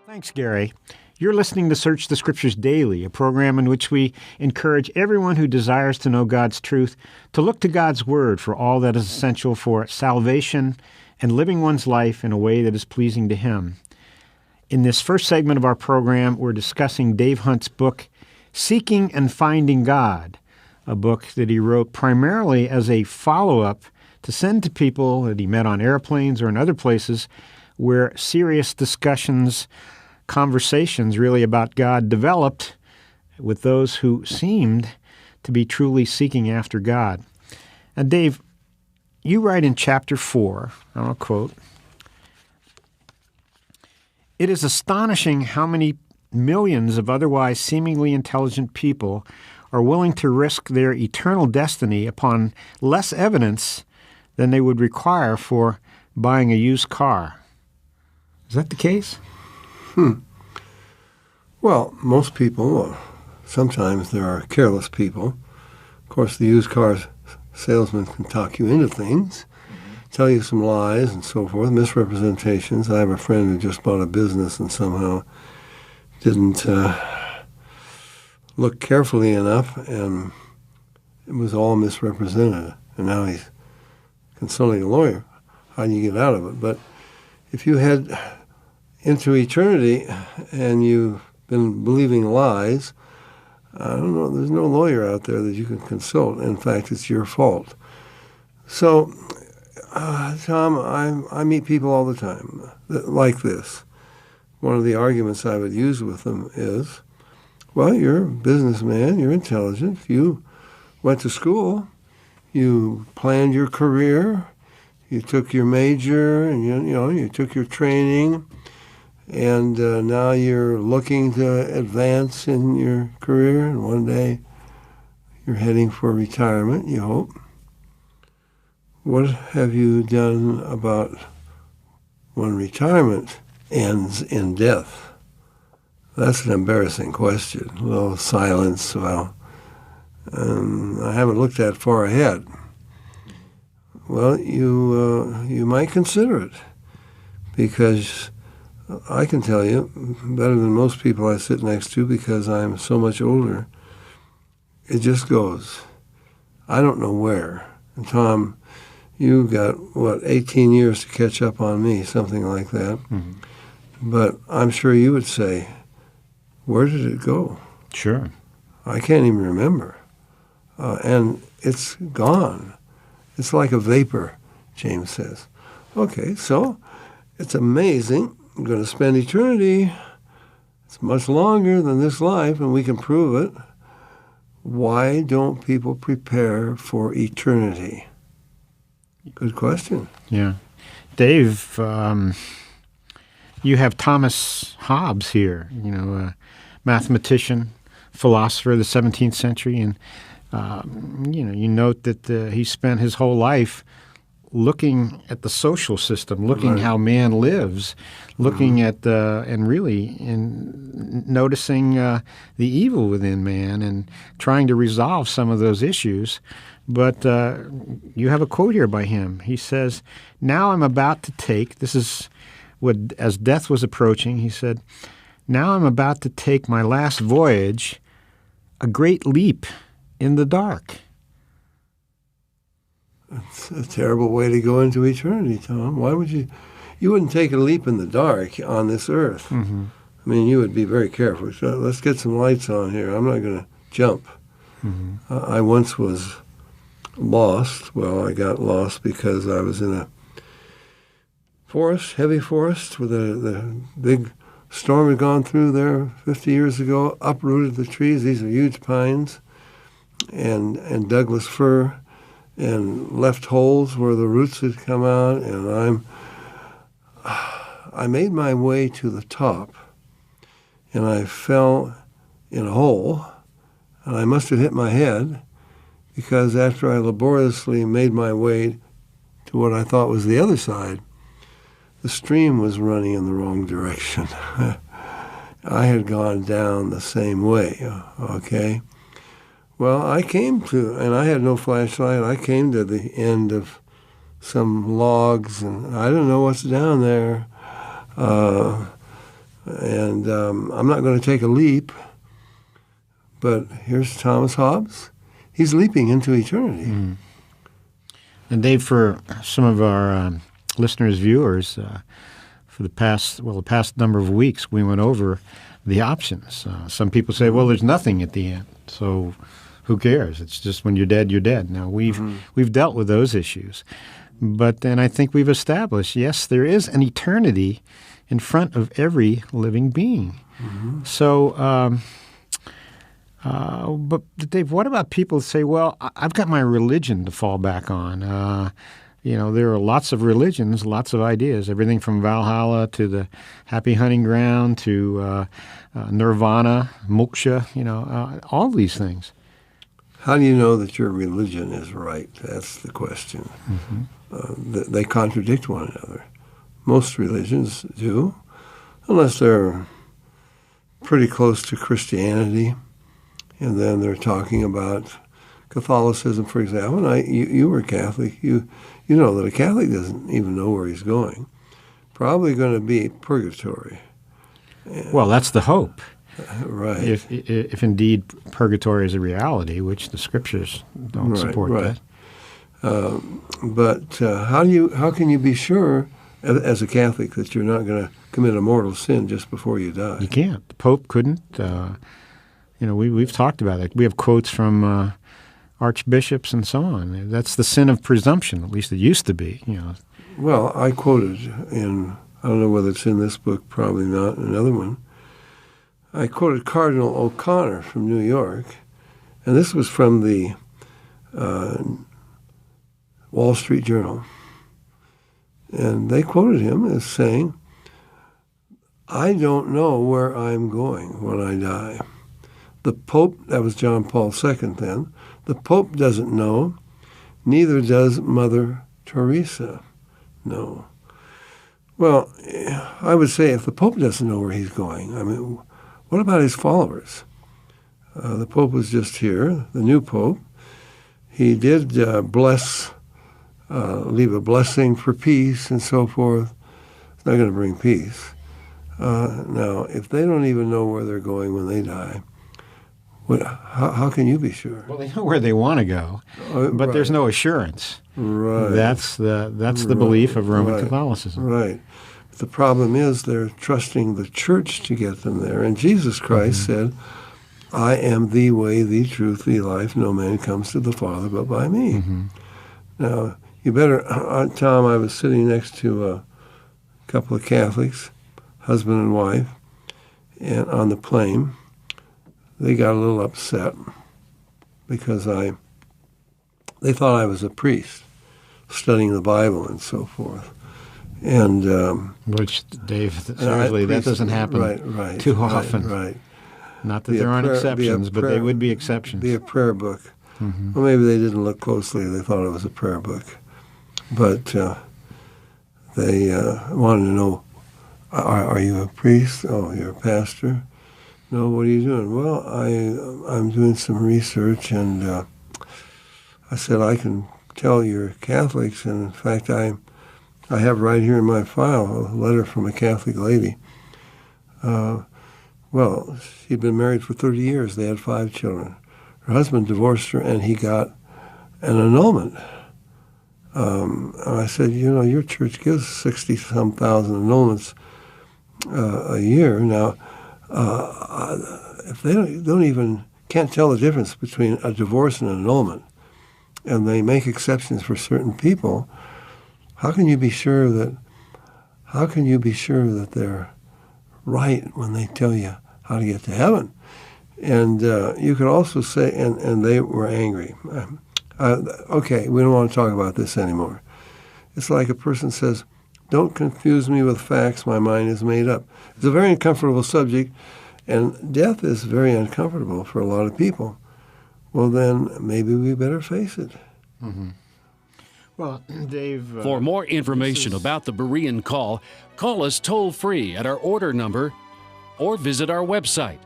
Thanks, Gary. You're listening to Search the Scriptures Daily, a program in which we encourage everyone who desires to know God's truth to look to God's Word for all that is essential for salvation and living one's life in a way that is pleasing to Him. In this first segment of our program, we're discussing Dave Hunt's book, Seeking and Finding God, a book that he wrote primarily as a follow-up to send to people that he met on airplanes or in other places where serious discussions, conversations really about God developed with those who seemed to be truly seeking after God. And Dave, you write in chapter 4, I'll quote, "It is astonishing how many millions of otherwise seemingly intelligent people are willing to risk their eternal destiny upon less evidence than they would require for buying a used car." Is that the case? Well, most people, sometimes there are careless people. Of course, the used car salesman can talk you into things, tell you some lies and so forth, misrepresentations. I have a friend who just bought a business and somehow didn't look carefully enough, and it was all misrepresented. And now he's consulting a lawyer. How do you get out of it? But if you head into eternity and you've been believing lies, I don't know, there's no lawyer out there that you can consult. In fact, it's your fault. So, Tom, I meet people all the time like this. One of the arguments I would use with them is, well, you're a businessman, you're intelligent, you went to school, you planned your career, you took your major, and you took your training, and now you're looking to advance in your career, and one day you're heading for retirement, you hope. What have you done about when retirement ends in death? That's an embarrassing question. A little silence. Well, I haven't looked that far ahead. Well, you might consider it, because I can tell you better than most people I sit next to, because I'm so much older. It just goes. I don't know where. And Tom, you got, 18 years to catch up on me, something like that. Mm-hmm. But I'm sure you would say, where did it go? Sure. I can't even remember. And it's gone. It's like a vapor, James says. Okay, so it's amazing. I'm going to spend eternity. It's much longer than this life, and we can prove it. Why don't people prepare for eternity? Good question. Yeah. Dave, you have Thomas Hobbes here, a mathematician, philosopher of the 17th century, and you note that he spent his whole life looking at the social system, looking how man lives, looking at and really noticing the evil within man and trying to resolve some of those issues. But you have a quote here by him. He says, "Now I'm about to take," this is what, as death was approaching, he said, "Now I'm about to take my last voyage, a great leap in the dark." It's a terrible way to go into eternity, Tom. Why would you wouldn't take a leap in the dark on this earth. Mm-hmm. I mean, you would be very careful. So let's get some lights on here. I'm not going to jump. Mm-hmm. I once was lost. Well, I got lost because I was in a forest, heavy forest, where the big storm had gone through there 50 years ago, uprooted the trees. These are huge pines and Douglas fir, and left holes where the roots had come out, and I made my way to the top, and I fell in a hole, and I must have hit my head, because after I laboriously made my way to what I thought was the other side, the stream was running in the wrong direction. I had gone down the same way, okay? Well, I came to, and I had no flashlight, I came to the end of some logs, and I don't know what's down there. And I'm not going to take a leap, but here's Thomas Hobbes. He's leaping into eternity. Mm. And Dave, for some of our listeners, viewers, for the past number of weeks, we went over the options. Some people say, well, there's nothing at the end, so who cares? It's just when you're dead, you're dead. Now, we've dealt with those issues. But then I think we've established, yes, there is an eternity in front of every living being. Mm-hmm. So, but Dave, what about people who say, well, I've got my religion to fall back on? There are lots of religions, lots of ideas, everything from Valhalla to the happy hunting ground to nirvana, moksha, all these things. How do you know that your religion is right? That's the question. Mm-hmm. They contradict one another. Most religions do, unless they're pretty close to Christianity, and then they're talking about Catholicism, for example. And you were Catholic. You know that a Catholic doesn't even know where he's going. Probably going to be purgatory. Well, that's the hope. Right. If indeed purgatory is a reality, which the scriptures don't support that. But how can you be sure as a Catholic that you're not going to commit a mortal sin just before you die? You can't. The Pope couldn't. We've talked about it. We have quotes from archbishops and so on. That's the sin of presumption. At least it used to be. Well, I quoted in, I don't know whether it's in this book, probably not, another one. I quoted Cardinal O'Connor from New York, and this was from the Wall Street Journal. And they quoted him as saying, I don't know where I'm going when I die. The Pope, that was John Paul II then, the Pope doesn't know, neither does Mother Teresa know. Well, I would say if the Pope doesn't know where he's going, I mean, what about his followers? The Pope was just here, the new Pope. He did leave a blessing for peace and so forth. It's not going to bring peace. Now, if they don't even know where they're going when they die, how can you be sure? Well, they know where they want to go, but there's no assurance. Right. That's the belief of Roman Catholicism. Right. But the problem is they're trusting the church to get them there. And Jesus Christ said, I am the way, the truth, the life. No man comes to the Father but by me. Mm-hmm. Now, you better, Tom, I was sitting next to a couple of Catholics, husband and wife, and on the plane, they got a little upset because they thought I was a priest studying the Bible and so forth. And which, Dave, seriously, that doesn't happen too often. Right. Not that there aren't exceptions, but they would be exceptions. Be a prayer book. Mm-hmm. Well, maybe they didn't look closely. They thought it was a prayer book. But they wanted to know, are you a priest? Oh, you're a pastor? No, what are you doing? Well, I'm doing some research, and I said, I can tell you're Catholics, and in fact, I have right here in my file a letter from a Catholic lady. Well, she'd been married for 30 years. They had 5 children. Her husband divorced her, and he got an annulment. And I said, your church gives 60-some thousand annulments a year. Now, if they can't tell the difference between a divorce and an annulment, and they make exceptions for certain people, how can you be sure that they're right when they tell you how to get to heaven? And you could also say, and they were angry. Okay, we don't want to talk about this anymore. It's like a person says, don't confuse me with facts, my mind is made up. It's a very uncomfortable subject, and death is very uncomfortable for a lot of people. Well, then maybe we better face it. Mm-hmm. Well, Dave... For more information about the Berean Call, call us toll-free at our order number or visit our website